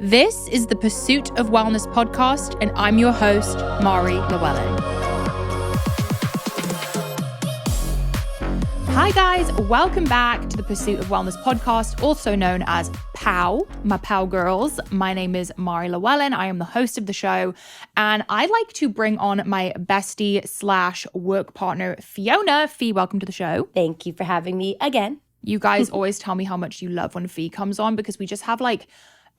This is the Pursuit of Wellness podcast, and I'm your host, Mari Llewellyn. Hi guys, welcome back to the Pursuit of Wellness podcast, also known as POW, my POW girls. My name is Mari Llewellyn. I am the host of the show, and I like to bring on my bestie slash work partner, Fiona. Fee, welcome to the show. Thank you for having me again. You guys always tell me how much you love when Fee comes on because we just have like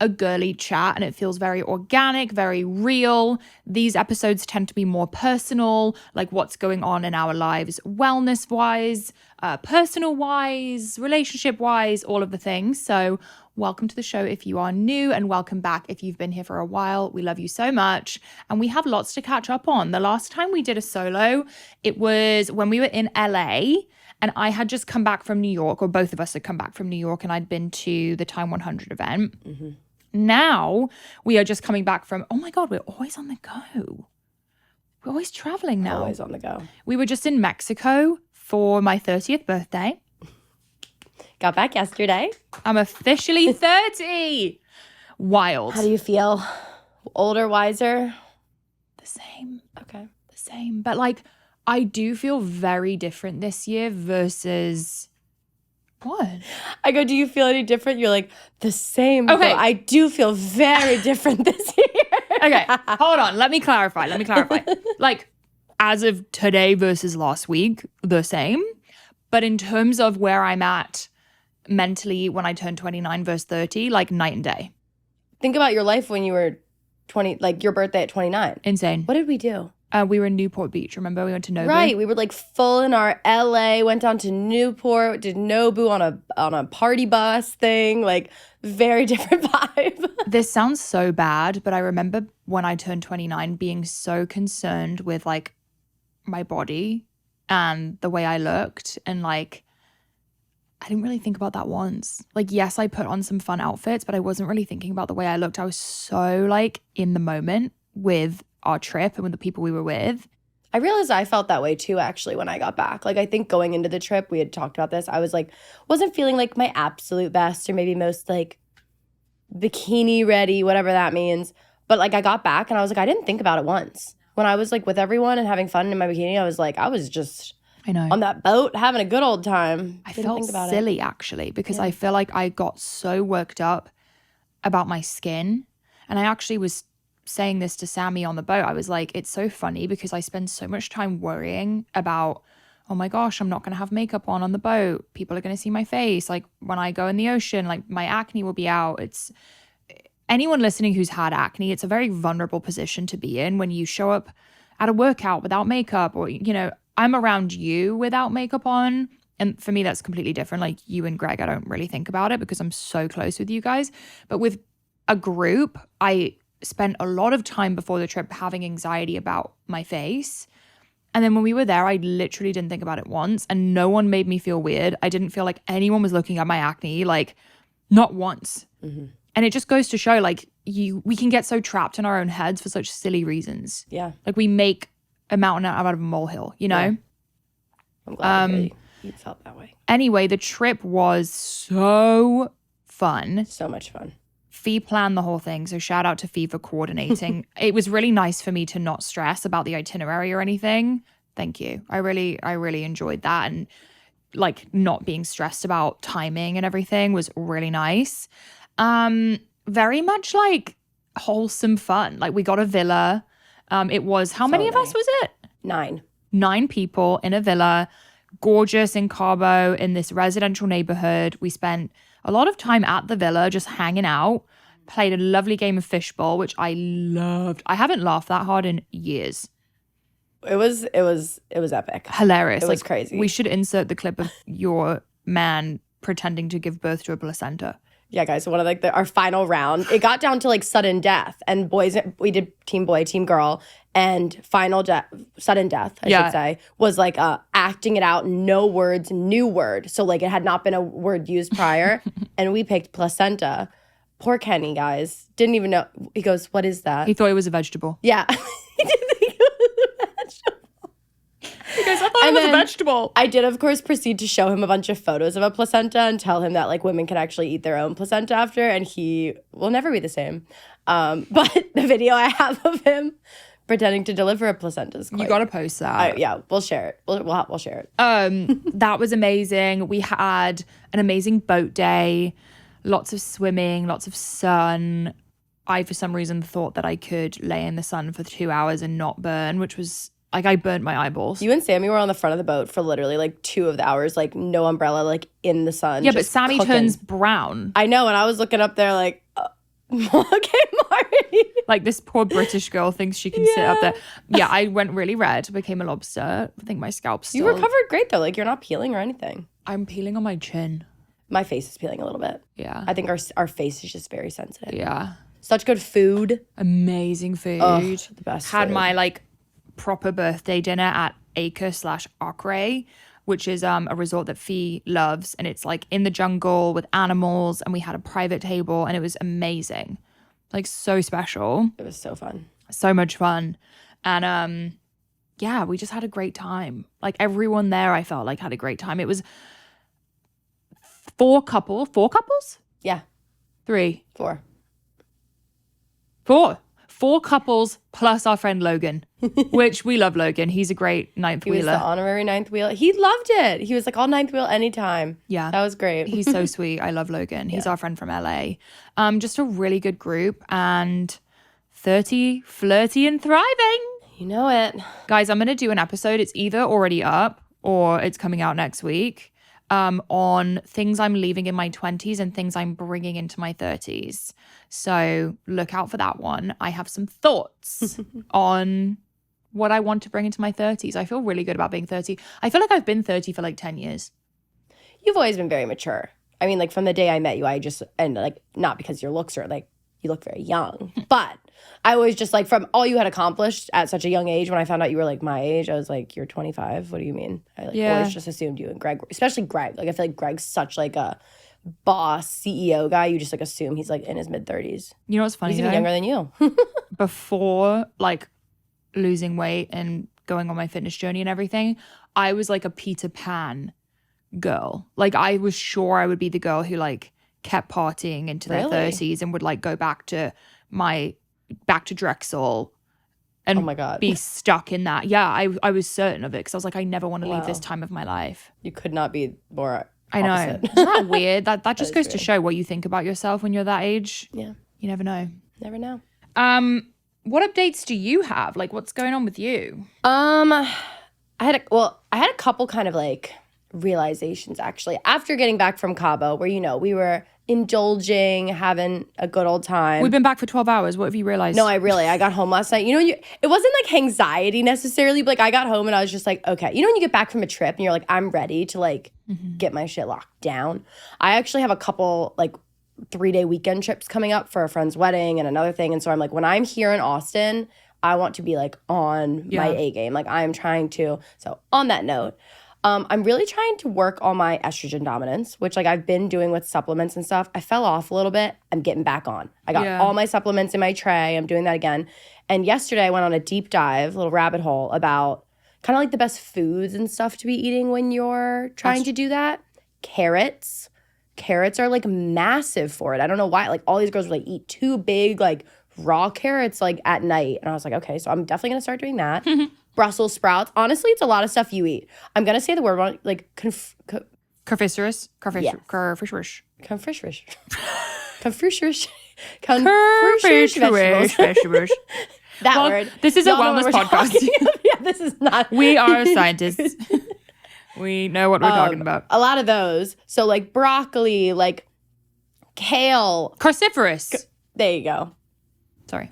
a girly chat and it feels very organic, very real. These episodes tend to be more personal, like what's going on in our lives, wellness-wise, personal-wise, relationship-wise, all of the things. So welcome to the show if you are new, and welcome back if you've been here for a while. We love you so much, and we have lots to catch up on. The last time we did a solo, it was when we were in LA, and I had just come back from New York, or both of us had come back from New York, and I'd been to the Time 100 event. Mm-hmm. Now we are just coming back from, oh my God, we're always on the go. We're always traveling now. Always on the go. We were just in Mexico for my 30th birthday. Got back yesterday. I'm officially 30. Wild. How do you feel? Older, wiser? The same. Okay. The same. But like, I do feel very different this year versus... What? I go, do you feel any different? You're like, the same. Okay. I do feel very different this year. Okay, hold on. Let me clarify. Like, as of today versus last week, the same. But in terms of where I'm at mentally when I turn 29 versus 30, like night and day. Think about your life when you were 20, like your birthday at 29. Insane. What did we do? We were in Newport Beach, remember? We went to Nobu. Right, we were like full in our LA, went down to Newport, did Nobu on a party bus thing, like very different vibe. This sounds so bad, but I remember when I turned 29 being so concerned with like my body and the way I looked, and like I didn't really think about that once. Like, yes, I put on some fun outfits, but I wasn't really thinking about the way I looked. I was so like in the moment with our trip and with the people we were with. I realized I felt that way too, actually, when I got back. Like, I think going into the trip, we had talked about this. I was like, wasn't feeling like my absolute best or maybe most like bikini ready, whatever that means. But like, I got back and I was like, I didn't think about it once. When I was like with everyone and having fun in my bikini, I was just on that boat having a good old time. I felt silly actually, because I feel like I got so worked up about my skin. And I actually was saying this to Sammy on the boat. I was like, it's so funny because I spend so much time worrying about, oh my gosh, I'm not going to have makeup on the boat. People are going to see my face. Like when I go in the ocean, like my acne will be out. It's anyone listening who's had acne, it's a very vulnerable position to be in when you show up at a workout without makeup, or, you know, I'm around you without makeup on. And for me, that's completely different. Like you and Greg, I don't really think about it because I'm so close with you guys. But with a group, I spent a lot of time before the trip having anxiety about my face. And then when we were there, I literally didn't think about it once, and no one made me feel weird. I didn't feel like anyone was looking at my acne, like not once. Mm-hmm. And it just goes to show like we can get so trapped in our own heads for such silly reasons. Yeah. Like we make a mountain out of a molehill, you know? Yeah. I'm glad you felt that way. Anyway, the trip was so fun. So much fun. Fee planned the whole thing, so shout out to Fee for coordinating. It was really nice for me to not stress about the itinerary or anything. Thank you. I really enjoyed that, and like not being stressed about timing and everything was really nice. Very much like wholesome fun. Like we got a villa. It was, how many of us was it? 9. 9 people in a villa, gorgeous in Cabo in this residential neighborhood. We spent a lot of time at the villa just hanging out, played a lovely game of fishbowl, which I loved. I haven't laughed that hard in years. It was epic. Hilarious. It was crazy. We should insert the clip of your man pretending to give birth to a placenta. Yeah, guys, so one of like our final round, it got down to like sudden death, and boys, we did team boy, team girl, and sudden death, I should say, was like acting it out, no words, new word. So like it had not been a word used prior, and we picked placenta. Poor Kenny, guys, didn't even know. He goes, "What is that?" He thought it was a vegetable. Yeah, he didn't think it was a vegetable. goes, I thought it was a vegetable. I did, of course, proceed to show him a bunch of photos of a placenta and tell him that like women can actually eat their own placenta after, and he will never be the same. But the video I have of him pretending to deliver a placenta is quite... You gotta post that. Yeah, we'll share it. We'll share it. That was amazing. We had an amazing boat day, lots of swimming, lots of sun. I, for some reason, thought that I could lay in the sun for 2 hours and not burn, which was like I burnt my eyeballs. You and Sammy were on the front of the boat for literally like 2 of the hours, like no umbrella, like in the sun. Yeah, but Sammy turns brown. I know, and I was looking up there like, okay, Marty. Like this poor British girl thinks she can sit up there. Yeah, I went really red, became a lobster. I think my scalp's still... You recovered great though, like you're not peeling or anything. I'm peeling on my chin. My face is peeling a little bit. Yeah. I think our face is just very sensitive. Yeah. Such good food. Amazing food. Oh, the best Had food. my like proper birthday dinner at Acre/Acre, which is a resort that Fee loves, and it's like in the jungle with animals, and we had a private table, and it was amazing, like so special. It was so fun, so much fun, and yeah, we just had a great time. Like everyone there, I felt like had a great time. It was four couples. Yeah, 3, 4. 4 couples plus our friend Logan, which we love Logan. He's a great ninth He wheeler. was the honorary ninth wheeler. He loved it. He was like, I'll ninth wheel anytime. Yeah. That was great. He's so sweet. I love Logan. He's our friend from LA. Just a really good group, and 30, flirty and thriving. You know it. Guys, I'm going to do an episode. It's either already up or it's coming out next week, on things I'm leaving in my 20s and things I'm bringing into my 30s. So look out for that one. I have some thoughts on what I want to bring into my 30s. I feel really good about being 30. I feel like I've been 30 for like 10 years. You've always been very mature. I mean, like from the day I met you, and like not because your looks are like, you look very young, but I always just like from all you had accomplished at such a young age, when I found out you were like my age, I was like, you're 25. What do you mean? I always just assumed you and Greg, especially Greg. Like I feel like Greg's such like a boss CEO guy. You just like assume he's like in his mid 30s. You know what's funny? He's even younger than you. Before like losing weight and going on my fitness journey and everything, I was like a Peter Pan girl. Like I was sure I would be the girl who like kept partying into their 30s and would like go back to Drexel and oh my God. be stuck in that. Yeah, I was certain of it because I was like, I never want to leave this time of my life. You could not be more I know. opposite. Isn't that weird? That just goes to show what you think about yourself when you're that age. Yeah. You never know. Never know. What updates do you have? Like what's going on with you? I had a couple kind of like realizations actually after getting back from Cabo, where you know we were indulging, having a good old time. We've been back for 12 hours. What have you realized? No, I got home last night. You know, it wasn't like anxiety necessarily, but like I got home and I was just like, okay. You know when you get back from a trip and you're like, I'm ready to like get my shit locked down. I actually have a couple like 3-day weekend trips coming up for a friend's wedding and another thing. And so I'm like, when I'm here in Austin, I want to be like on my A game. Like I'm trying to. So on that note, I'm really trying to work on my estrogen dominance, which like I've been doing with supplements and stuff. I fell off a little bit. I'm getting back on. I got all my supplements in my tray. I'm doing that again. And yesterday I went on a deep dive, little rabbit hole about kind of like the best foods and stuff to be eating when you're trying to do that. Carrots. Carrots are like massive for it. I don't know why. Like all these girls were like, eat 2 big like raw carrots like at night. And I was like, okay, so I'm definitely gonna start doing that. Brussels sprouts. Honestly, it's a lot of stuff you eat. I'm gonna say the word wrong, like Carficerous. Yes. Carficerous. Confucius. Confucius. Vegetables. That word. This is a Y'all know wellness what we're podcast. talking about. Yeah, this is not. We are scientists. We know what we're talking about. A lot of those. So like broccoli, like kale. Cruciferous. There you go. Sorry.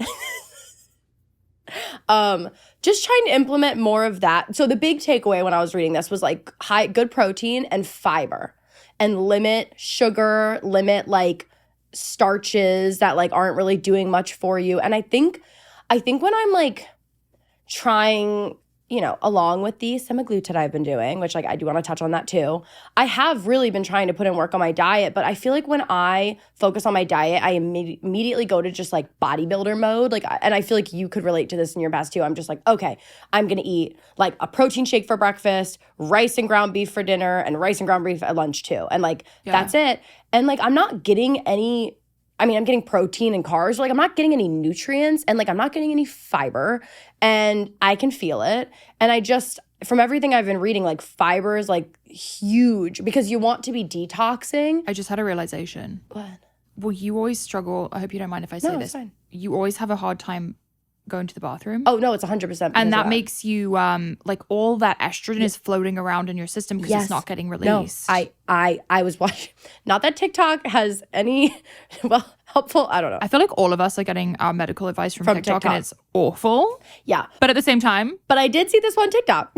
Just trying to implement more of that. So the big takeaway when I was reading this was like good protein and fiber, and limit sugar, limit like starches that like aren't really doing much for you. And I think when I'm like trying you know, along with the semaglutide I've been doing, which like I do want to touch on that too, I have really been trying to put in work on my diet, but I feel like when I focus on my diet, I immediately go to just like bodybuilder mode. Like, and I feel like you could relate to this in your past too. I'm just like, okay, I'm going to eat like a protein shake for breakfast, rice and ground beef for dinner, and rice and ground beef at lunch too. And like, that's it. And like, I'm not getting any, I mean, I'm getting protein and carbs, but like I'm not getting any nutrients and like I'm not getting any fiber, and I can feel it. And I just, from everything I've been reading, like fiber is like huge because you want to be detoxing. I just had a realization. What? Well, you always struggle. I hope you don't mind if I say No, this. it's fine. You always have a hard time going to the bathroom. Oh, no, it's 100%. And that makes you, like all that estrogen is floating around in your system because it's not getting released. No, I was watching, not that TikTok has any, well, helpful, I don't know. I feel like all of us are getting our medical advice from TikTok and it's awful. Yeah. But at the same time. But I did see this one TikTok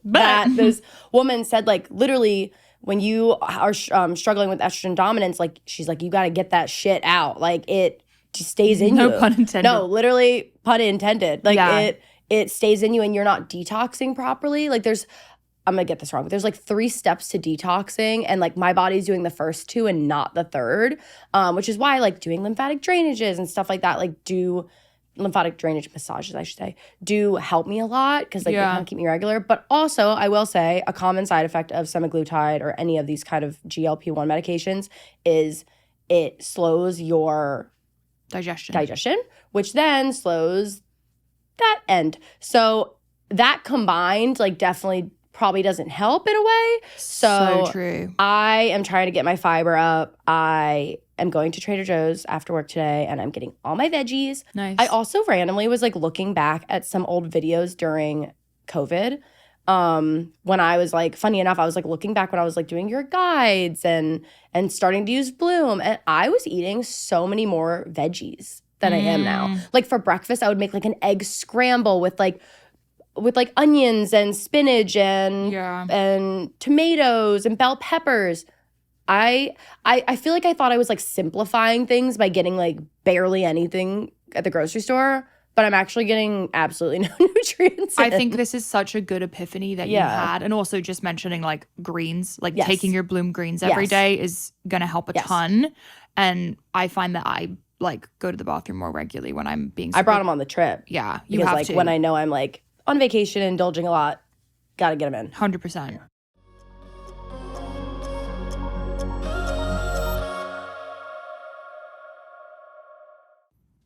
that this woman said, like, literally, when you are struggling with estrogen dominance, like, she's like, you got to get that shit out. Like, it just stays in you. No pun intended. No, literally pun intended. Like, it stays in you and you're not detoxing properly. Like, I'm going to get this wrong, but there's like 3 steps to detoxing, and like my body's doing the first 2 and not the third, which is why like doing lymphatic drainages and stuff like that, like lymphatic drainage massages, I should say, do help me a lot because like they kind of keep me regular. But also, I will say a common side effect of semaglutide or any of these kind of GLP-1 medications is it slows your digestion, which then slows that end. So that combined, like, definitely probably doesn't help in a way. So true. I am trying to get my fiber up. I am going to Trader Joe's after work today and I'm getting all my veggies. Nice. I also randomly was like looking back at some old videos during COVID. When I was like, funny enough, I was like looking back when I was like doing your guides and starting to use Bloom, and I was eating so many more veggies than I am now. Like for breakfast, I would make like an egg scramble with like onions and spinach and tomatoes and bell peppers. I feel like I thought I was like simplifying things by getting like barely anything at the grocery store, but I'm actually getting absolutely no nutrients in. I think this is such a good epiphany that you had. And also just mentioning like greens, like taking your Bloom greens every day is going to help a ton. And I find that I like go to the bathroom more regularly when I'm being I brought them on the trip. Yeah, you have like, to. When I know I'm like on vacation, indulging a lot, got to get them in. 100%.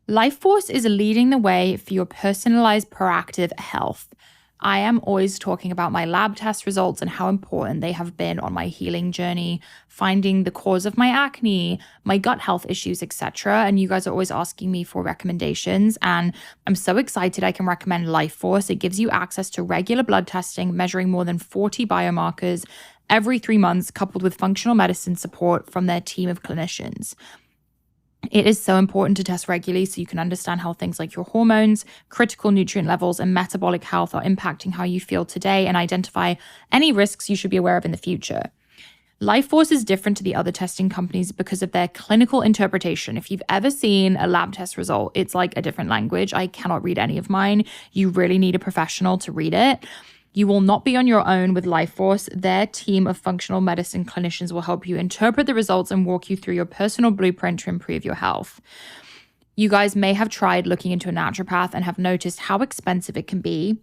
Lifeforce is leading the way for your personalized proactive health. I am always talking about my lab test results and how important they have been on my healing journey, finding the cause of my acne, my gut health issues, etc. And you guys are always asking me for recommendations. And I'm so excited I can recommend Lifeforce. It gives you access to regular blood testing, measuring more than 40 biomarkers every 3 months, coupled with functional medicine support from their team of clinicians. It is so important to test regularly so you can understand how things like your hormones, critical nutrient levels, and metabolic health are impacting how you feel today and identify any risks you should be aware of in the future. Lifeforce is different to the other testing companies because of their clinical interpretation. If you've ever seen a lab test result, it's like a different language. I cannot read any of mine. You really need a professional to read it. You will not be on your own with Lifeforce. Their team of functional medicine clinicians will help you interpret the results and walk you through your personal blueprint to improve your health. You guys may have tried looking into a naturopath and have noticed how expensive it can be.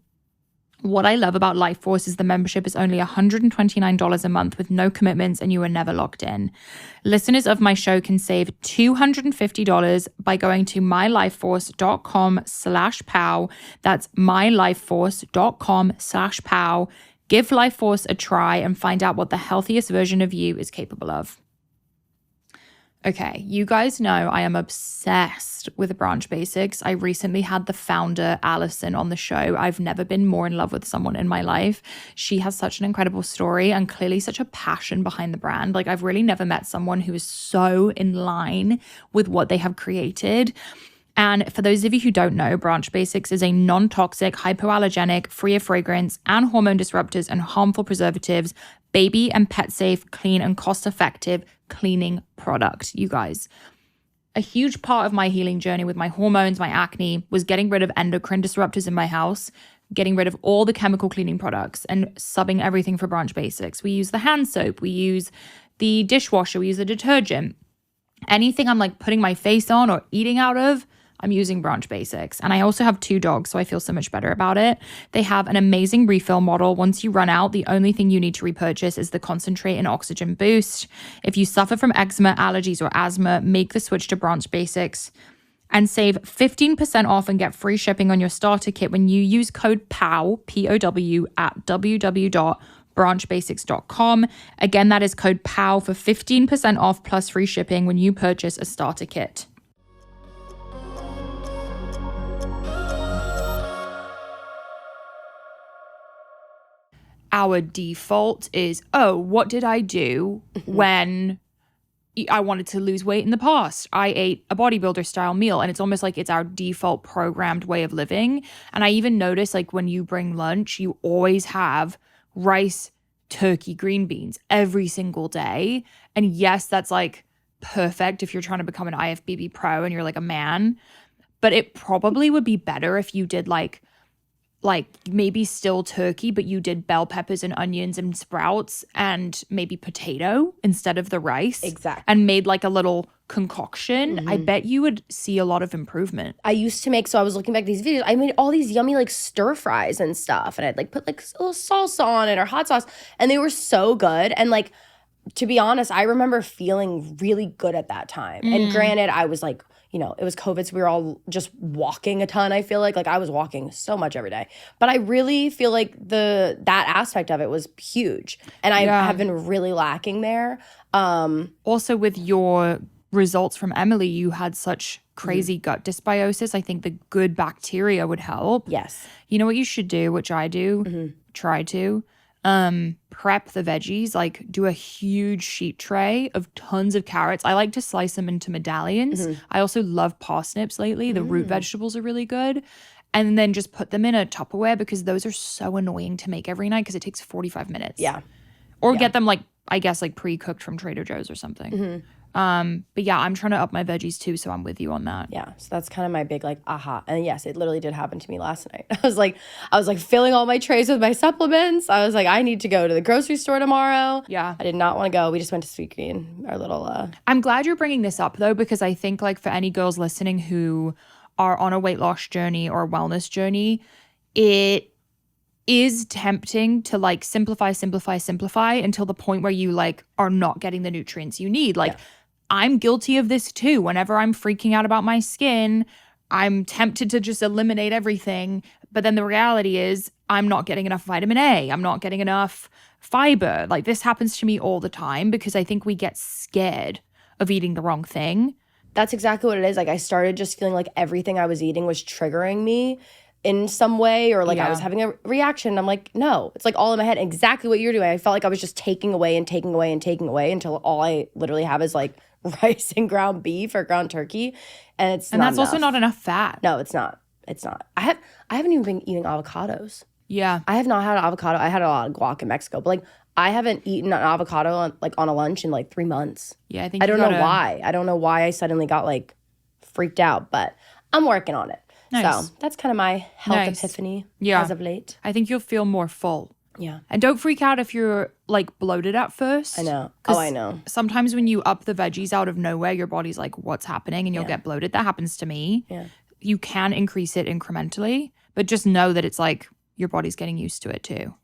What I love about Lifeforce is the membership is only $129 a month with no commitments, and you are never locked in. Listeners of my show can save $250 by going to mylifeforce.com/pow. That's mylifeforce.com/pow. Give Lifeforce a try and find out what the healthiest version of you is capable of. Okay, you guys know I am obsessed with Branch Basics. I recently had the founder, Allison, on the show. I've never been more in love with someone in my life. She has such an incredible story and clearly such a passion behind the brand. Like, I've really never met someone who is so in line with what they have created. And for those of you who don't know, Branch Basics is a non-toxic, hypoallergenic, free of fragrance and hormone disruptors and harmful preservatives, baby and pet safe, clean and cost-effective cleaning product, you guys. A huge part of my healing journey with my hormones, my acne, was getting rid of endocrine disruptors in my house. getting rid of all the chemical cleaning products and subbing everything for Branch Basics. We use the hand soap. We use the dishwasher. We use the detergent. Anything I'm like putting my face on or eating out of, I'm using Branch Basics. And I also have 2 dogs, so I feel so much better about it. They have an amazing refill model. Once you run out, the only thing you need to repurchase is the Concentrate and Oxygen Boost. If you suffer from eczema, allergies, or asthma, make the switch to Branch Basics and save 15% off and get free shipping on your starter kit when you use code POW, P-O-W, at www.branchbasics.com. Again, that is code POW for 15% off plus free shipping when you purchase a starter kit. Our default is, oh, what did I do when I wanted to lose weight in the past? I ate a bodybuilder style meal, and it's almost like it's our default programmed way of living. And I even notice like when you bring lunch, you always have rice, turkey, green beans every single day. And yes, that's like perfect if you're trying to become an IFBB pro and you're like a man, but it probably would be better if you did like maybe still turkey, but you did bell peppers and onions and sprouts and maybe potato instead of the rice. Exactly. And made like a little concoction. I bet you would see a lot of improvement. I used to make, so I was looking back at these videos, I made all these yummy like stir fries and stuff. And I'd like put like a little salsa on it or hot sauce. And they were so good. And like, to be honest, I remember feeling really good at that time. And granted, I was like, you know, it was COVID, so we were all just walking a ton, I feel like. Like, I was walking so much every day. But I really feel like that aspect of it was huge. And I have been really lacking there. Also, with your results from Emily, you had such crazy gut dysbiosis. I think the good bacteria would help. Yes. You know what you should do, which I do, try to? Prep the veggies, like do a huge sheet tray of tons of carrots. I like to slice them into medallions. I also love parsnips lately. The root vegetables are really good. And then just put them in a Tupperware because those are so annoying to make every night because it takes 45 minutes. Yeah. Or get them like, I guess like pre-cooked from Trader Joe's or something. But yeah, I'm trying to up my veggies too, so I'm with you on that. Yeah, so that's kind of my big like aha. And yes, it literally did happen to me last night. I was like filling all my trays with my supplements. I was like, I need to go to the grocery store tomorrow. Yeah. I did not want to go. We just went to Sweet Green, our little I'm glad you're bringing this up though, because I think like for any girls listening who are on a weight loss journey or a wellness journey, it is tempting to like simplify until the point where you like are not getting the nutrients you need. Like I'm guilty of this too. Whenever I'm freaking out about my skin, I'm tempted to just eliminate everything. But then the reality is I'm not getting enough vitamin A. I'm not getting enough fiber. Like this happens to me all the time because I think we get scared of eating the wrong thing. That's exactly what it is. Like I started just feeling like everything I was eating was triggering me in some way, or like I was having a reaction. I'm like, no, it's like all in my head. Exactly what you're doing. I felt like I was just taking away until all I literally have is like rice and ground beef or ground turkey, and that's enough. Also not enough fat. No, it's not. I haven't even been eating avocados. Yeah, I have not had an avocado. I had a lot of guac in Mexico, but like I haven't eaten an avocado on a lunch in like 3 months. Yeah, I think I don't know why. I don't know why I suddenly got like freaked out, but I'm working on it. Nice. So that's kind of my health epiphany as of late. I think you'll feel more full. Yeah. And don't freak out if you're like bloated at first. I know. Oh, I know. Sometimes when you up the veggies out of nowhere, your body's like, what's happening? And you'll get bloated. That happens to me. Yeah. You can increase it incrementally, but just know that it's like your body's getting used to it too.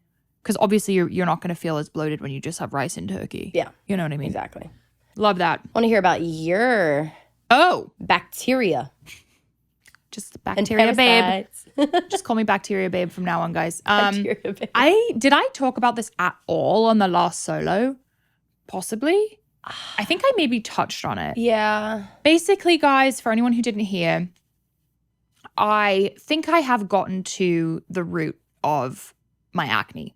Because obviously you're not going to feel as bloated when you just have rice and turkey. Yeah. You know what I mean? Exactly. Love that. Want to hear about your bacteria. Just bacteria babe. Just call me bacteria babe from now on, guys. Bacteria babe. Did I talk about this at all on the last solo? Possibly. I think I maybe touched on it. Yeah. Basically, guys, for anyone who didn't hear, I think I have gotten to the root of my acne.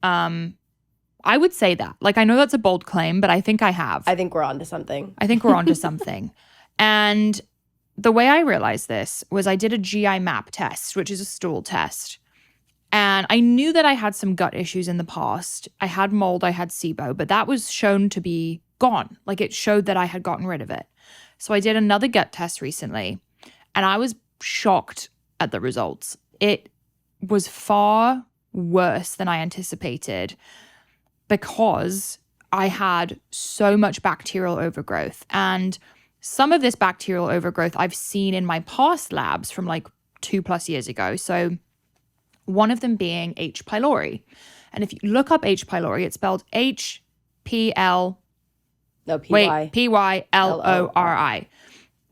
I would say that. Like, I know that's a bold claim, but I think I have. I think we're onto something. And the way I realized this was I did a GI map test, which is a stool test. And I knew that I had some gut issues in the past. I had mold, I had SIBO, but that was shown to be gone. Like it showed that I had gotten rid of it. So I did another gut test recently and I was shocked at the results. It was far worse than I anticipated because I had so much bacterial overgrowth. And some of this bacterial overgrowth I've seen in my past labs from like 2+ years ago. So one of them being H. pylori. And if you look up H. pylori, it's spelled H-P-L... No, P-Y. Wait, P-Y-L-O-R-I.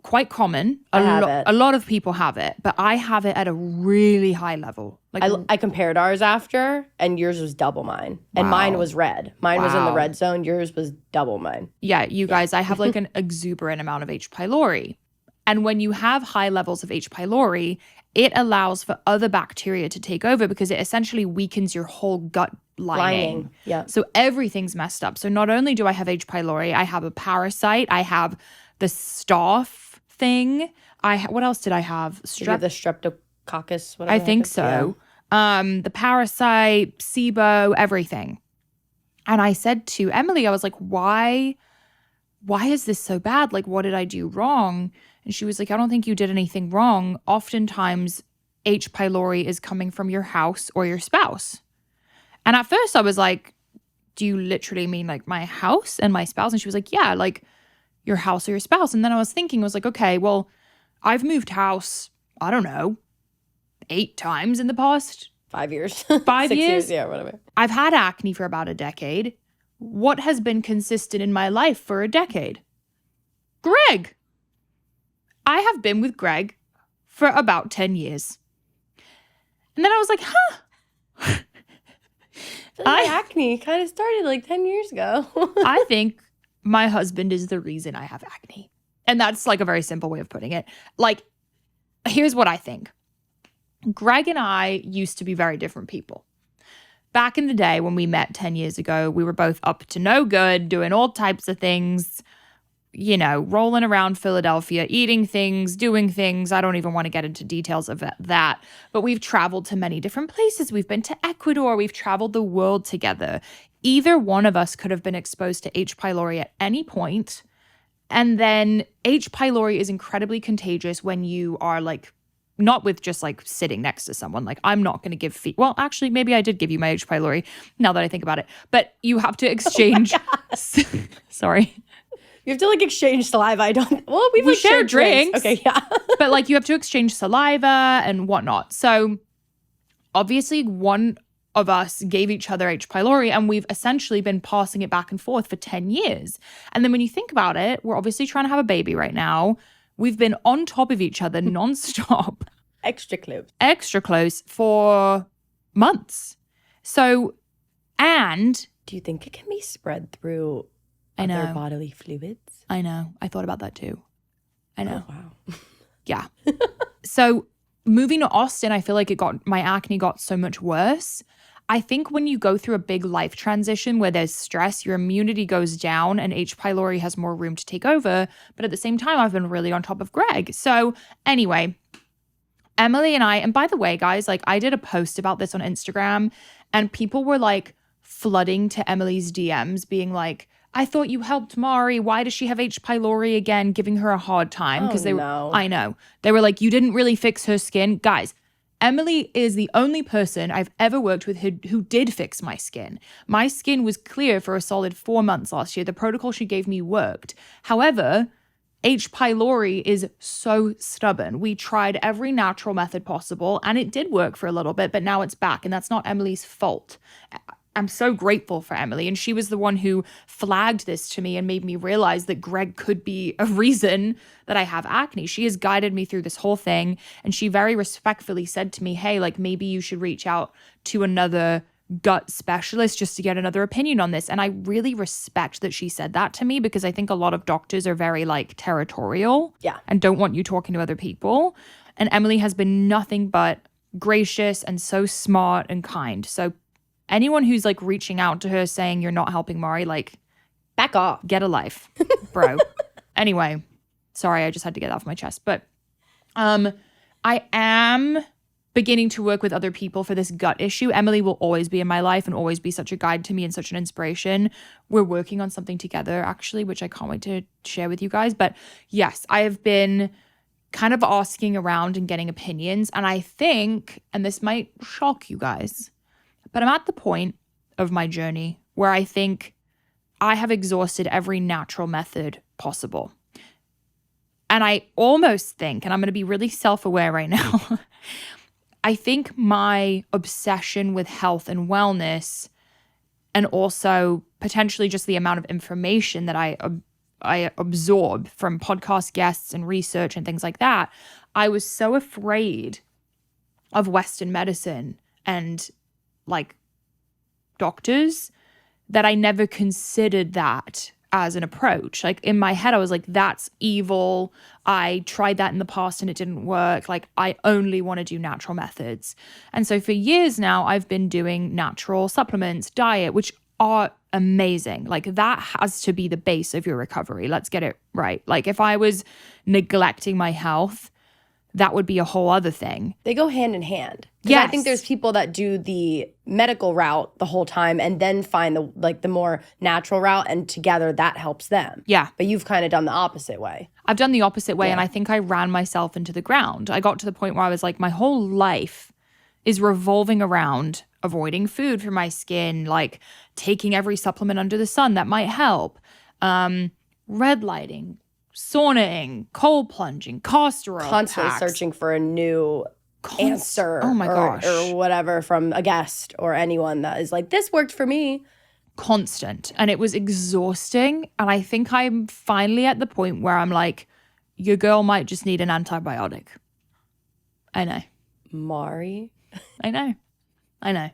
Quite common. A lot of people have it, but I have it at a really high level. Like I compared ours after, and yours was double mine. And mine was red. Mine was in the red zone. Yours was double mine. Yeah, you guys, I have like an exuberant amount of H. pylori. And when you have high levels of H. pylori, it allows for other bacteria to take over because it essentially weakens your whole gut lining. Yeah. So everything's messed up. So not only do I have H. pylori, I have a parasite. I have the staph thing. What else did I have? Did you have the streptococcus, whatever. I think so. Yeah. The parasite, SIBO, everything. And I said to Emily, I was like, why is this so bad? Like, what did I do wrong? And she was like, I don't think you did anything wrong. Oftentimes, H. pylori is coming from your house or your spouse. And at first I was like, do you literally mean like my house and my spouse? And she was like, yeah, like your house or your spouse. And then I was thinking, okay, well, I've moved house, I don't know, 8 times in the past 5 years. 5 6 years? Yeah, whatever. I've had acne for about a decade. What has been consistent in my life for a decade? Greg. I have been with Greg for about 10 years. And then I was like, huh. I acne kind of started like 10 years ago. I think my husband is the reason I have acne. And that's like a very simple way of putting it. Like, here's what I think. Greg and I used to be very different people. Back in the day when we met 10 years ago, we were both up to no good, doing all types of things, you know, rolling around Philadelphia, eating things, doing things. I don't even want to get into details of that. But we've traveled to many different places. We've been to Ecuador. We've traveled the world together. Either one of us could have been exposed to H. pylori at any point. And then H. pylori is incredibly contagious when you are like, not with just like sitting next to someone. Like, I'm not going to give well, actually, maybe I did give you my H. pylori now that I think about it. But you have to exchange. Sorry. You have to like exchange saliva. We like share drinks. Okay, yeah. But like you have to exchange saliva and whatnot. So obviously one of us gave each other H. pylori and we've essentially been passing it back and forth for 10 years. And then when you think about it, we're obviously trying to have a baby right now. We've been on top of each other nonstop. Extra close for months. So, and do you think it can be spread through other other bodily fluids? I know. I thought about that too. I know. Oh, wow. Yeah. So moving to Austin, I feel like my acne got so much worse. I think when you go through a big life transition where there's stress, your immunity goes down and H. pylori has more room to take over. But at the same time, I've been really on top of Greg. So anyway, Emily and I, and by the way, guys, like I did a post about this on Instagram and people were like flooding to Emily's DMs being like, I thought you helped Mari. Why does she have H. pylori again? Giving her a hard time. Because I know. They were like, you didn't really fix her skin. Guys, Emily is the only person I've ever worked with who did fix my skin. My skin was clear for a solid 4 months last year. The protocol she gave me worked. However, H. pylori is so stubborn. We tried every natural method possible and it did work for a little bit, but now it's back and that's not Emily's fault. I'm so grateful for Emily. And she was the one who flagged this to me and made me realize that Greg could be a reason that I have acne. She has guided me through this whole thing. And she very respectfully said to me, hey, like maybe you should reach out to another gut specialist just to get another opinion on this. And I really respect that she said that to me because I think a lot of doctors are very like territorial and don't want you talking to other people. And Emily has been nothing but gracious and so smart and kind. So anyone who's like reaching out to her saying you're not helping Mari, like back off, get a life, bro. Anyway, sorry, I just had to get that off my chest. But I am beginning to work with other people for this gut issue. Emily will always be in my life and always be such a guide to me and such an inspiration. We're working on something together actually, which I can't wait to share with you guys. But yes, I have been kind of asking around and getting opinions. And I think, and this might shock you guys, but I'm at the point of my journey where I think I have exhausted every natural method possible. And I almost think, and I'm going to be really self-aware right now, I think my obsession with health and wellness, and also potentially just the amount of information that I absorb from podcast guests and research and things like that, I was so afraid of Western medicine and like doctors that I never considered that as an approach. Like in my head, I was like, that's evil. I tried that in the past and it didn't work. Like I only want to do natural methods. And so for years now, I've been doing natural supplements, diet, which are amazing. Like that has to be the base of your recovery. Let's get it right. Like if I was neglecting my health, that would be a whole other thing. They go hand in hand. Yes. I think there's people that do the medical route the whole time and then find the more natural route, and together that helps them. Yeah. But you've kind of done the opposite way. I've done the opposite way, and I think I ran myself into the ground. I got to the point where I was like, my whole life is revolving around avoiding food for my skin, like taking every supplement under the sun that might help, red lighting, saunaing, cold plunging, castor oil Constantly packs. searching for a new answer Oh my gosh. or whatever from a guest or anyone that is like, this worked for me. Constant. And it was exhausting. And I think I'm finally at the point where I'm like, your girl might just need an antibiotic. I know. Mari. I know. And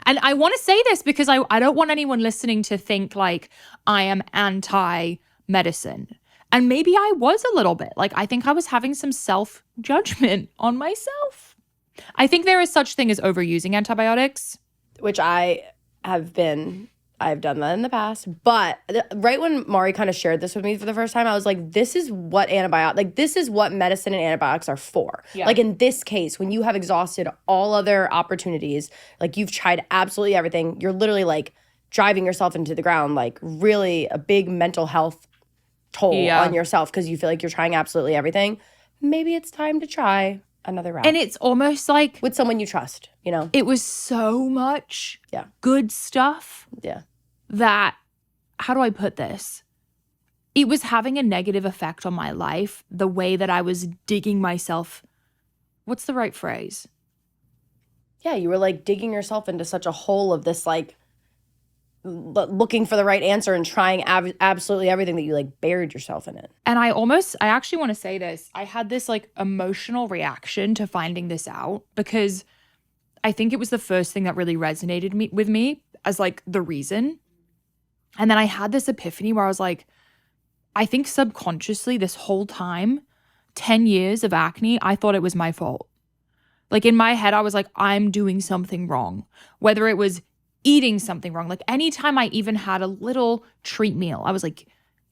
I want to say this because I don't want anyone listening to think like I am anti-medicine. And maybe I was a little bit. Like I think I was having some self-judgment on myself. I think there is such thing as overusing antibiotics. Which I've done that in the past. But right when Mari kind of shared this with me for the first time, I was like, this is what medicine and antibiotics are for. Yeah. Like in this case, when you have exhausted all other opportunities, like you've tried absolutely everything, you're literally like driving yourself into the ground, like really a big mental health toll on yourself because you feel like you're trying absolutely everything. Maybe it's time to try another route. And it's almost like with someone you trust, you know? It was so much good stuff. Yeah. That, how do I put this? It was having a negative effect on my life, the way that I was digging myself. What's the right phrase? Yeah, you were like digging yourself into such a hole of this, like looking for the right answer and trying absolutely everything that you like buried yourself in it. And I actually want to say this. I had this like emotional reaction to finding this out because I think it was the first thing that really resonated with me as like the reason. And then I had this epiphany where I was like, I think subconsciously this whole time, 10 years of acne, I thought it was my fault. Like in my head, I was like, I'm doing something wrong. Whether it was eating something wrong. Like anytime I even had a little treat meal, I was like,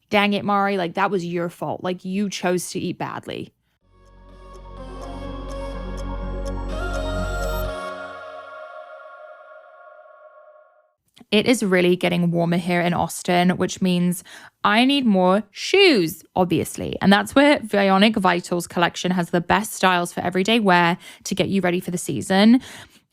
dang it, Mari, like that was your fault. Like you chose to eat badly. It is really getting warmer here in Austin, which means I need more shoes, obviously. And that's where Vionic Vitals collection has the best styles for everyday wear to get you ready for the season.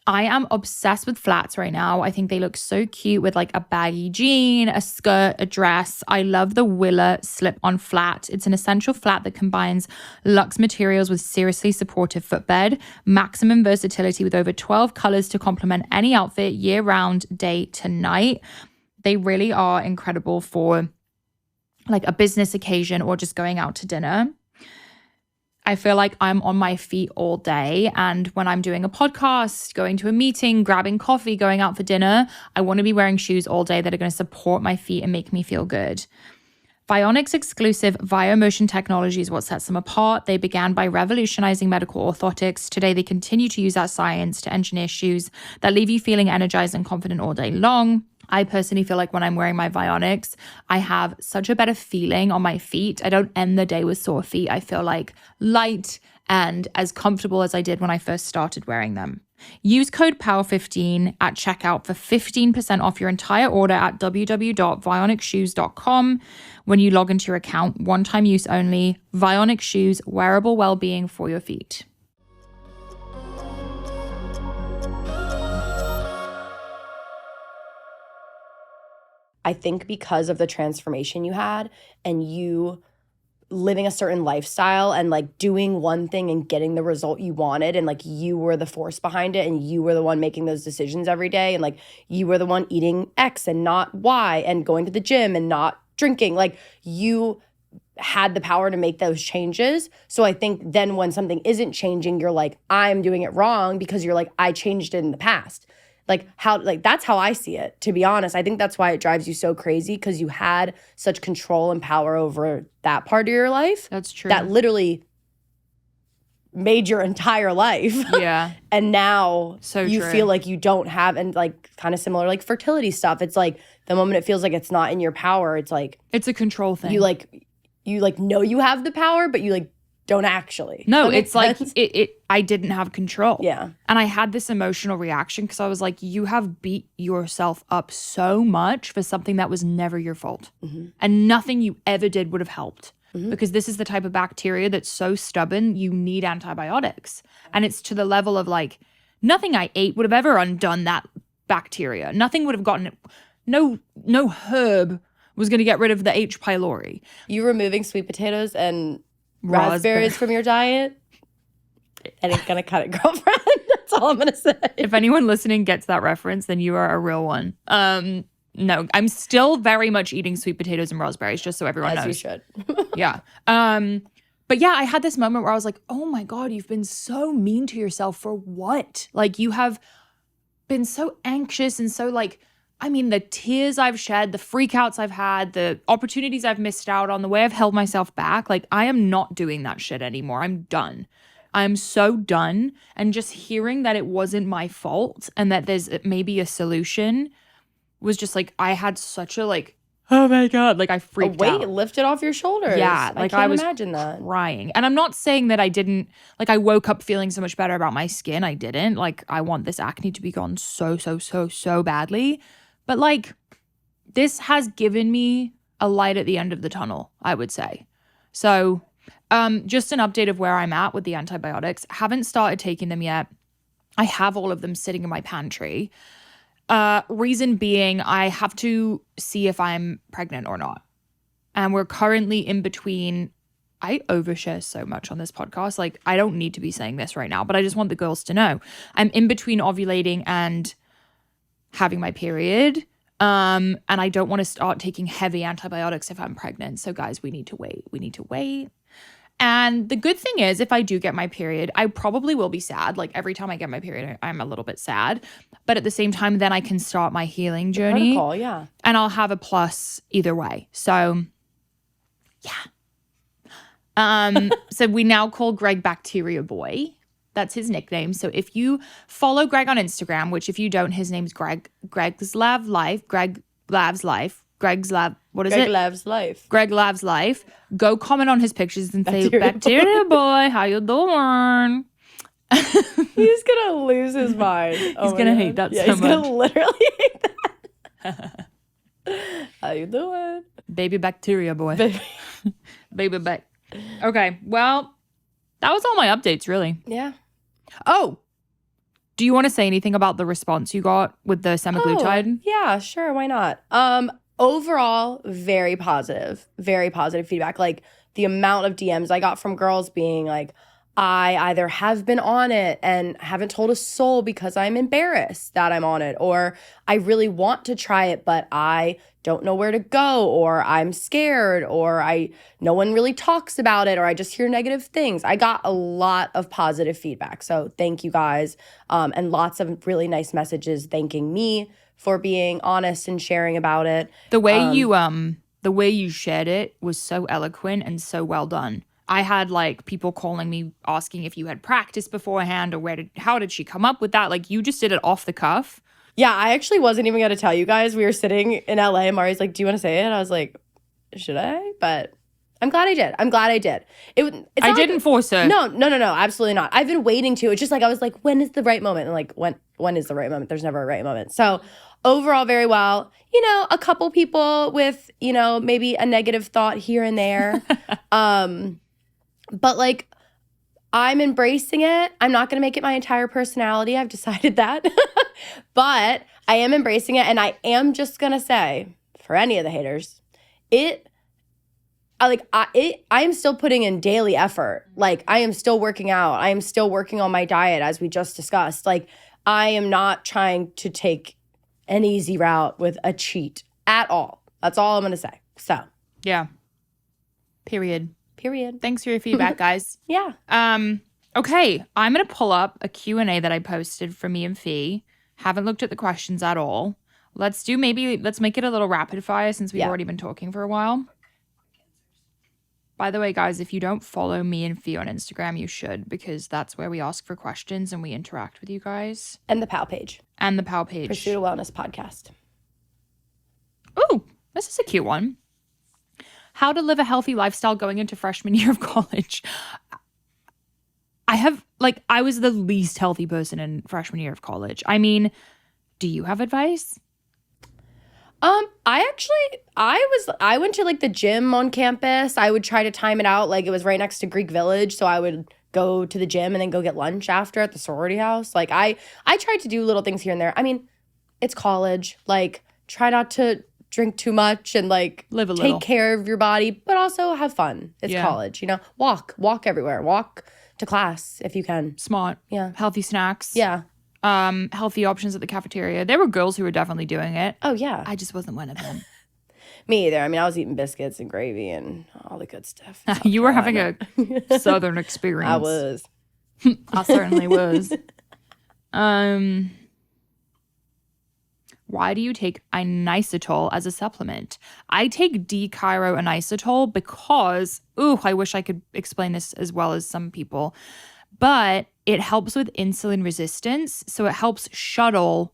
I am obsessed with flats right now. I think they look so cute with like a baggy jean, a skirt, a dress. I love the Willa slip-on flat. It's an essential flat that combines luxe materials with seriously supportive footbed, maximum versatility with over 12 colors to complement any outfit year-round, day to night. They really are incredible for like a business occasion or just going out to dinner. I feel like I'm on my feet all day. And when I'm doing a podcast, going to a meeting, grabbing coffee, going out for dinner, I want to be wearing shoes all day that are going to support my feet and make me feel good. Vionic's exclusive VioMotion technology is what sets them apart. They began by revolutionizing medical orthotics. Today, they continue to use that science to engineer shoes that leave you feeling energized and confident all day long. I personally feel like when I'm wearing my Vionics, I have such a better feeling on my feet. I don't end the day with sore feet. I feel like light and as comfortable as I did when I first started wearing them. Use code POWER15 at checkout for 15% off your entire order at www.vionicshoes.com when you log into your account. One-time use only. Vionic Shoes, wearable well-being for your feet. I think because of the transformation you had and you living a certain lifestyle and like doing one thing and getting the result you wanted, and like you were the force behind it and you were the one making those decisions every day, and like you were the one eating X and not Y and going to the gym and not drinking, like you had the power to make those changes. So I think then when something isn't changing, you're like, I'm doing it wrong, because you're like, I changed it in the past. That's how I see it, to be honest. I think that's why it drives you so crazy, because you had such control and power over that part of your life. That's true. That literally made your entire life. Yeah. And now you true. feel like you don't have, and like kind of similar like fertility stuff. It's like the moment it feels like it's not in your power, it's like it's a control thing. You know you have the power, but you like don't actually. No, it's like I didn't have control. Yeah. And I had this emotional reaction because I was like, you have beat yourself up so much for something that was never your fault. Mm-hmm. And nothing you ever did would have helped. Mm-hmm. Because this is the type of bacteria that's so stubborn, you need antibiotics. And it's to the level of like, nothing I ate would have ever undone that bacteria. Nothing would have gotten it. No herb was going to get rid of the H. pylori. You removing sweet potatoes and raspberries from your diet, and it's gonna cut it, girlfriend. That's all I'm gonna say. If anyone listening gets that reference, then you are a real one. No, I'm still very much eating sweet potatoes and raspberries, just so everyone knows. As you should. Yeah. But yeah, I had this moment where I was like, oh my God, you've been so mean to yourself for what? Like, you have been so anxious and so like, I mean, the tears I've shed, the freakouts I've had, the opportunities I've missed out on, the way I've held myself back, like I am not doing that shit anymore. I'm done. I'm so done. And just hearing that it wasn't my fault and that there's maybe a solution was just like, I had such a like, oh my God, like I freaked out. A weight lifted off your shoulders. Yeah, like I was imagine that. Crying. And I'm not saying that I didn't, like I woke up feeling so much better about my skin. I didn't. Like I want this acne to be gone so badly. But like, this has given me a light at the end of the tunnel, I would say. So just an update of where I'm at with the antibiotics. Haven't started taking them yet. I have all of them sitting in my pantry. Reason being, I have to see if I'm pregnant or not. And we're currently in between. I overshare so much on this podcast. Like, I don't need to be saying this right now, but I just want the girls to know. I'm in between ovulating and having my period. And I don't want to start taking heavy antibiotics if I'm pregnant. So guys, we need to wait. And the good thing is, if I do get my period, I probably will be sad. Like every time I get my period, I'm a little bit sad. But at the same time, then I can start my healing journey. Protocol, yeah. And I'll have a plus either way. So yeah. So we now call Greg Bacteria Boy. That's his nickname. So if you follow Greg on Instagram, which if you don't, his name's Greg. Greg's Lav Life. Greg Lav's Life. Greg's Lab. What is Greg it? Lav's Life. Greg Lav's Life. Go comment on his pictures and say, Bacteria Bacteria Boy, how you doing? He's gonna lose his mind. He's gonna hate that so much. He's gonna literally hate that. How you doing? Baby Bacteria Boy. Baby back. Okay, well, that was all my updates, really. Yeah. Oh, do you want to say anything about the response you got with the semaglutide? Oh, yeah, sure. Why not? Overall, very positive feedback. Like the amount of DMs I got from girls being like, I either have been on it and haven't told a soul because I'm embarrassed that I'm on it, or I really want to try it, but I don't know where to go, or I'm scared, or no one really talks about it, or I just hear negative things. I got a lot of positive feedback. So thank you guys. And lots of really nice messages thanking me for being honest and sharing about it. The way you shared it was so eloquent and so well done. I had like people calling me asking if you had practiced beforehand or how did she come up with that? Like you just did it off the cuff. Yeah, I actually wasn't even going to tell you guys. We were sitting in LA and Mari's like, do you want to say it? I was like, should I? But I'm glad I did. It's I not didn't force her. No, absolutely not. I've been waiting to. It's just like I was like, when is the right moment? And like, when is the right moment? There's never a right moment. So overall, very well. You know, a couple people with, you know, maybe a negative thought here and there. But like, I'm embracing it. I'm not going to make it my entire personality. I've decided that. But I am embracing it. And I am just going to say, for any of the haters, I am still putting in daily effort. Like, I am still working out. I am still working on my diet, as we just discussed. Like, I am not trying to take an easy route with a cheat at all. That's all I'm going to say. So. Yeah. Period. Thanks for your feedback, guys. Yeah. Okay. I'm going to pull up a Q&A that I posted for me and Fee. Haven't looked at the questions at all. Let's make it a little rapid fire since we've already been talking for a while. By the way, guys, if you don't follow me and Fee on Instagram, you should, because that's where we ask for questions and we interact with you guys. And the PAL page. Pursuit of Wellness podcast. Oh, this is a cute one. How to live a healthy lifestyle going into freshman year of college. I was the least healthy person in freshman year of college. I mean, do you have advice? I went to like the gym on campus. I would try to time it out. Like, it was right next to Greek Village. So I would go to the gym and then go get lunch after at the sorority house. Like, I tried to do little things here and there. I mean, it's college. Like, try not to drink too much and like live a little. Take care of your body, but also have fun. It's college, you know, walk everywhere, walk to class if you can. Smart. Yeah. Healthy snacks. Yeah. Healthy options at the cafeteria. There were girls who were definitely doing it. Oh, yeah. I just wasn't one of them. Me either. I mean, I was eating biscuits and gravy and all the good stuff. You were having a Southern experience. I was. I certainly was. Why do you take inositol as a supplement? I take D-chiro-inositol because, I wish I could explain this as well as some people, but it helps with insulin resistance. So it helps shuttle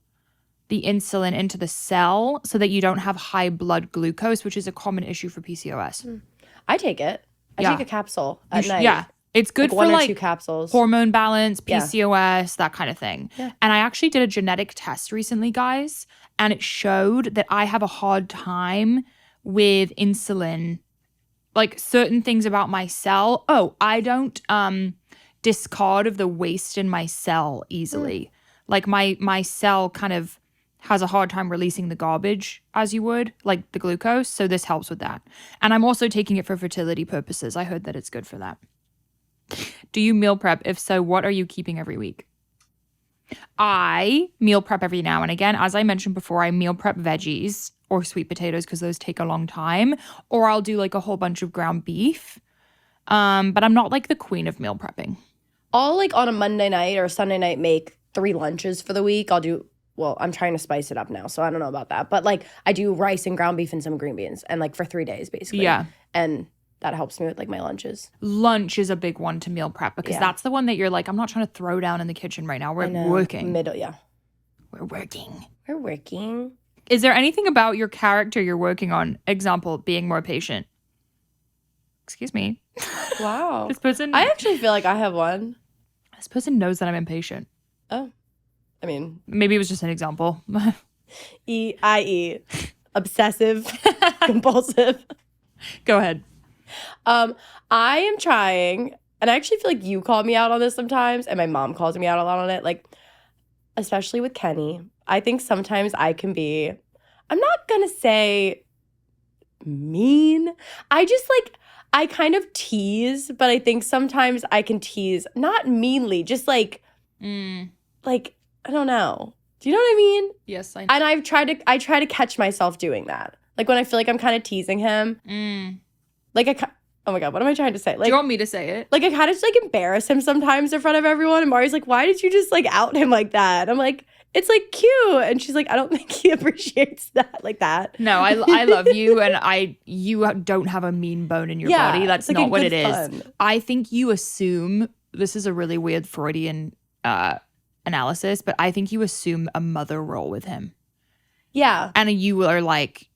the insulin into the cell so that you don't have high blood glucose, which is a common issue for PCOS. I take it. I take a capsule at night. Yeah. It's good for one or like two capsules. Hormone balance, PCOS, that kind of thing. Yeah. And I actually did a genetic test recently, guys, and it showed that I have a hard time with insulin, like certain things about my cell. I don't discard of the waste in my cell easily. Like my cell kind of has a hard time releasing the garbage as you would, like the glucose. So this helps with that. And I'm also taking it for fertility purposes. I heard that it's good for that. Do you meal prep? If so, what are you keeping every week? I meal prep every now and again. As I mentioned before, I meal prep veggies or sweet potatoes because those take a long time. Or I'll do like a whole bunch of ground beef. But I'm not like the queen of meal prepping. I'll like on a Monday night or a Sunday night make 3 lunches for the week. I'm trying to spice it up now, so I don't know about that. But like I do rice and ground beef and some green beans and like for 3 days basically. Yeah. And that helps me with like my lunches. Lunch is a big one to meal prep because that's the one that you're like, I'm not trying to throw down in the kitchen right now. We're working. We're working. Is there anything about your character you're working on? Example, being more patient. Excuse me. Wow. This person. I actually feel like I have one. This person knows that I'm impatient. Oh. I mean. Maybe it was just an example. I.e. obsessive, compulsive. Go ahead. I am trying, and I actually feel like you call me out on this sometimes, and my mom calls me out a lot on it, like, especially with Kenny. I think sometimes I can be, I'm not gonna say mean. I kind of tease, but I think sometimes I can tease, not meanly, just like, like, I don't know. Do you know what I mean? Yes, I know. And I try to catch myself doing that. Like when I feel like I'm kind of teasing him. Like oh my God, what am I trying to say? Like, do you want me to say it? Like I kind of just like embarrass him sometimes in front of everyone. And Mari's like, why did you just like out him like that? I'm like, it's like cute. And she's like, I don't think he appreciates that like that. No, I love you. And you don't have a mean bone in your body. That's like not what it is. I think you assume, this is a really weird Freudian analysis, but I think you assume a mother role with him. Yeah. And you are like,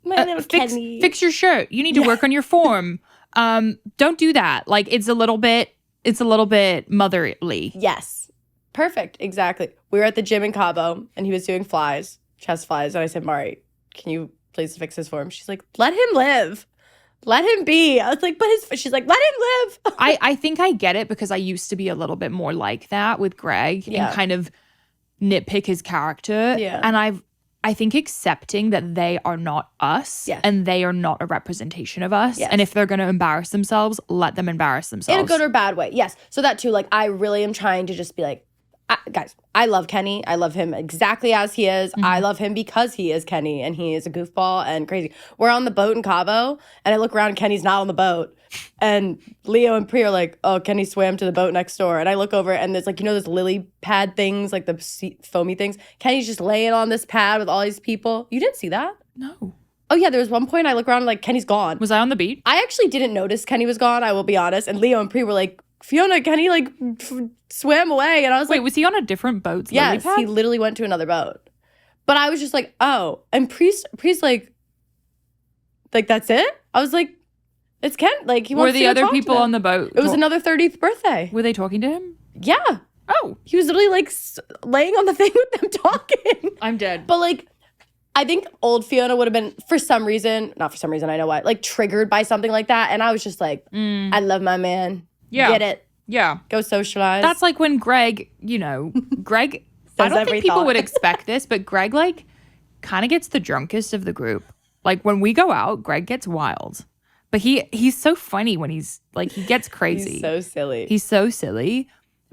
my little Kenny. Fix your shirt. You need to work on your form. Don't do that. Like it's a little bit motherly. Yes. Perfect. Exactly. We were at the gym in Cabo and he was doing chest flies. And I said, Mari, can you please fix this for him? She's like, let him live. Let him be. I was like, she's like, let him live. I think I get it because I used to be a little bit more like that with Greg and kind of nitpick his character. Yeah. And I think accepting that they are not us and they are not a representation of us. And if they're going to embarrass themselves, let them embarrass themselves. In a good or bad way. Yes. So that too, like, I really am trying to just be like, guys, I love Kenny. I love him exactly as he is. I love him because he is Kenny and he is a goofball and crazy. We're on the boat in Cabo and I look around and Kenny's not on the boat. And Leo and Pri are like, oh, Kenny swam to the boat next door. And I look over and there's like, those lily pad things, like the foamy things. Kenny's just laying on this pad with all these people. You didn't see that? No. Oh, yeah, there was one point I look around and like, Kenny's gone. Was I on the beach? I actually didn't notice Kenny was gone, I will be honest. And Leo and Pri were like, Fiona, Kenny like swam away. And I was like, wait, was he on a different boat? Yes, he literally went to another boat. But I was just like, oh. And Priest like, that's it? I was like, it's Ken. Like, he wants Were the other people on the boat? It was another 30th birthday. Were they talking to him? Yeah. Oh. He was literally like laying on the thing with them talking. I'm dead. But like, I think old Fiona would have been, not for some reason, I know why, like triggered by something like that. And I was just like, I love my man. Yeah. Get it. Yeah. Go socialize. That's like when Greg, Greg, I don't think people would expect this, but Greg like kind of gets the drunkest of the group. Like when we go out, Greg gets wild. But he's so funny when he's like, he gets crazy. He's so silly. He's so silly.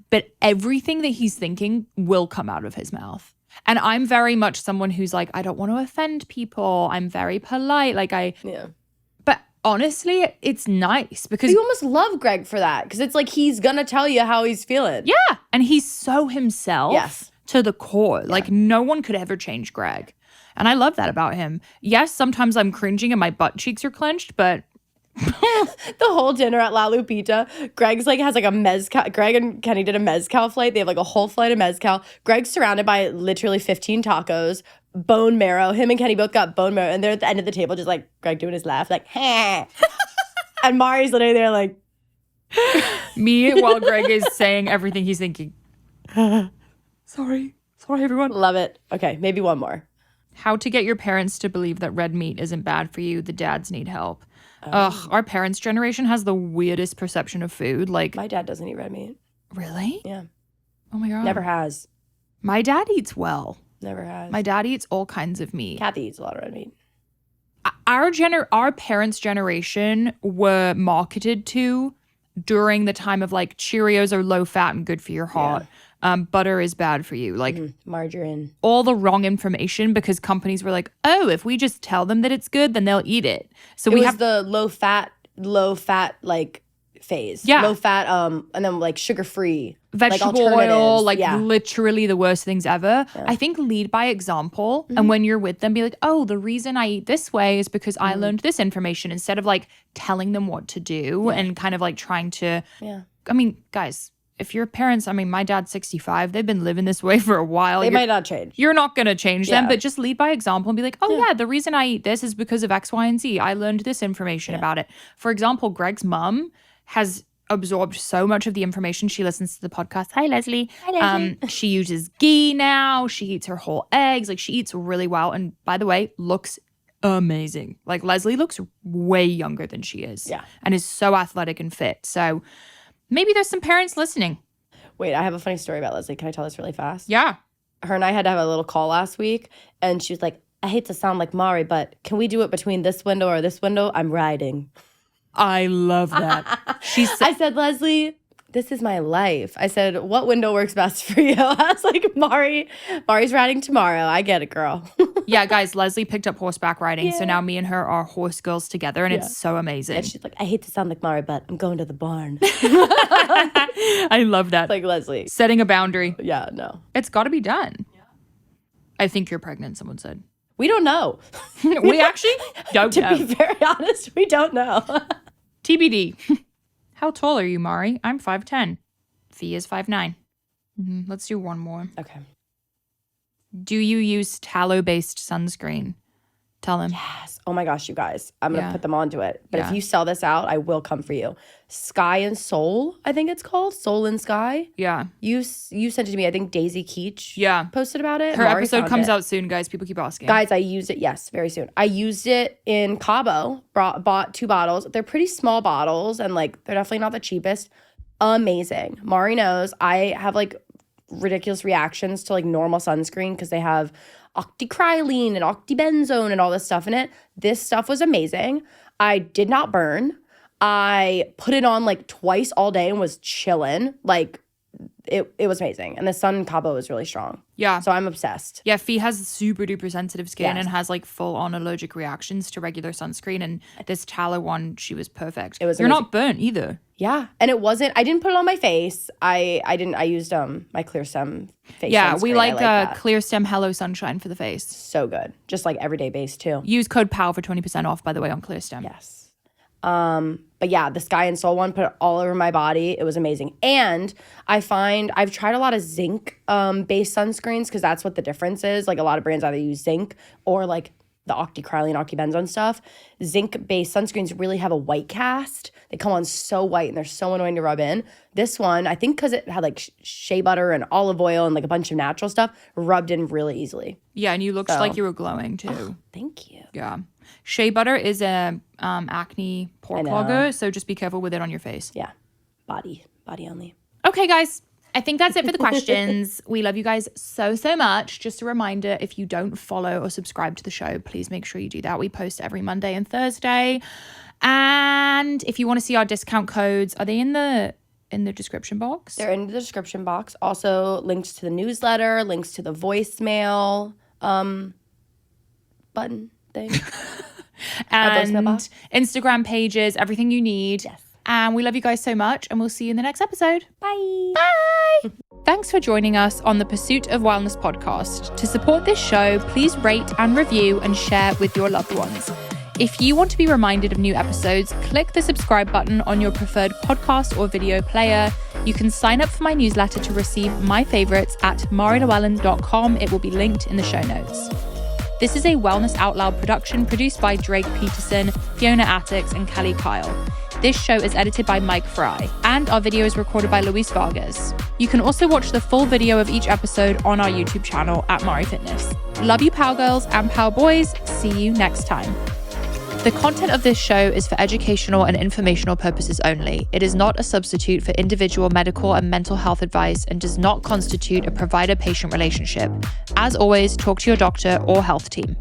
But everything that he's thinking will come out of his mouth. And I'm very much someone who's like, I don't want to offend people. I'm very polite. Yeah. But honestly, it's nice because you almost love Greg for that because it's like he's gonna tell you how he's feeling. Yeah, and he's so himself to the core. Yeah. Like no one could ever change Greg, and I love that about him. Yes, sometimes I'm cringing and my butt cheeks are clenched, but the whole dinner at La Lupita, Greg's like has like a mezcal. Greg and Kenny did a mezcal flight. They have like a whole flight of mezcal. Greg's surrounded by literally 15 tacos. Bone marrow. Him and Kenny both got bone marrow, and they're at the end of the table, just like Greg doing his laugh, like, "Hey," and Mari's literally there, like, me while Greg is saying everything he's thinking. Sorry, everyone. Love it. Okay, maybe one more. How to get your parents to believe that red meat isn't bad for you. The dads need help. Ugh, our parents' generation has the weirdest perception of food. Like my dad doesn't eat red meat. Really? Yeah. Oh my god. Never has. My dad eats well. Never has. My dad eats all kinds of meat. Kathy eats a lot of red meat. Our parents' generation were marketed to during the time of like Cheerios are low fat and good for your heart. Yeah. Butter is bad for you. Like margarine. All the wrong information because companies were like, oh, if we just tell them that it's good, then they'll eat it. So we have the low fat like phase. Yeah. Low fat, and then like sugar-free. Vegetable oil, literally the worst things ever. Yeah. I think lead by example. Mm-hmm. And when you're with them, be like, oh, the reason I eat this way is because I learned this information instead of like telling them what to do and kind of like trying to. Yeah. I mean, guys, if your parents, my dad's 65, they've been living this way for a while. They might not change. You're not going to change them, but just lead by example and be like, oh, yeah, the reason I eat this is because of X, Y, and Z. I learned this information about it. For example, Greg's mom has absorbed so much of the information. She listens to the podcast. Hi, Leslie. Hi, Leslie. She uses ghee now. She eats her whole eggs. Like, she eats really well. And by the way, looks amazing. Like, Leslie looks way younger than she is. Yeah. And is so athletic and fit. So maybe there's some parents listening. Wait, I have a funny story about Leslie. Can I tell this really fast? Yeah. Her and I had to have a little call last week. And she was like, I hate to sound like Mari, but can we do it between this window or this window? I'm riding. I love that. I said, Leslie, this is my life. I said, what window works best for you? I was like, Mari's riding tomorrow. I get it, girl. Yeah, guys, Leslie picked up horseback riding. So now me and her are Horsegirls together, and it's so amazing. And she's like, I hate to sound like Mari, but I'm going to the barn. I love that. Like Leslie. Setting a boundary. Yeah, no. It's got to be done. Yeah. I think you're pregnant, someone said. We don't know. We actually don't know. To be very honest, we don't know. TBD. How tall are you, Mari? I'm 5'10". Fee is 5'9". Let's do one more. Okay. Do you use tallow-based sunscreen? Tell him. Yes. Oh my gosh, you guys. I'm going to Yeah. put them onto it. But Yeah. if you sell this out, I will come for you. Sky and Soul, I think it's called. Soul and Sky. Yeah. You sent it to me. I think Daisy Keach posted about it. Her Mari episode found comes it. out soon, guys. People keep asking. Guys, I used it. Yes, very soon. I used it in Cabo. Bought 2 bottles. They're pretty small bottles and like they're definitely not the cheapest. Amazing. Mari knows I have like ridiculous reactions to like normal sunscreen because they have octicrylene and octibenzone and all this stuff in it. This stuff was amazing. I did not burn. I put it on like twice all day and was chilling. Like it was amazing. And the sun in Cabo was really strong. Yeah. So I'm obsessed. Yeah, Fee has super duper sensitive skin Yes. and has like full on allergic reactions to regular sunscreen. And this tallow one, she was perfect. It was You're amazing. not burnt either. Yeah. And it wasn't, I didn't put it on my face. I used my Clear Stem face Yeah, sunscreen. we I like that. Clear Stem Hello Sunshine for the face. So good. Just like everyday base too. Use code POW for 20% off, by the way, on Clear Stem. Yes. But yeah, the Sky and Soul one, put it all over my body. It was amazing. And I find I've tried a lot of zinc based sunscreens because that's what the difference is. Like a lot of brands either use zinc or like the octicrylene, octibenzone stuff. Zinc based sunscreens really have a white cast. They come on so white and they're so annoying to rub in. This one, I think because it had like shea butter and olive oil and like a bunch of natural stuff, rubbed in really easily. Yeah, and you looked like you were glowing too. Thank you. Yeah. Shea butter is a acne pore clogger, so just be careful with it on your face. Yeah. Body only. Okay, guys. I think that's it for the questions. We love you guys so, so much. Just a reminder, if you don't follow or subscribe to the show, please make sure you do that. We post every Monday and Thursday. And if you want to see our discount codes, are they in the description box? They're in the description box. Also, links to the newsletter, links to the voicemail button thing. And voicemail box. Instagram pages, everything you need. Yes. And we love you guys so much, and we'll see you in the next episode. Bye. Bye. Thanks for joining us on the Pursuit of Wellness podcast. To support this show, please rate and review and share with your loved ones. If you want to be reminded of new episodes, click the subscribe button on your preferred podcast or video player. You can sign up for my newsletter to receive my favorites at marilewellen.com. It will be linked in the show notes. This is a Wellness Out Loud production produced by Drake Peterson, Fiona Attucks, and Kelly Kyle. This show is edited by Mike Fry, and our video is recorded by Luis Vargas. You can also watch the full video of each episode on our YouTube channel at Mari Fitness. Love you, Pow Girls and Pow Boys. See you next time. The content of this show is for educational and informational purposes only. It is not a substitute for individual medical and mental health advice and does not constitute a provider-patient relationship. As always, talk to your doctor or health team.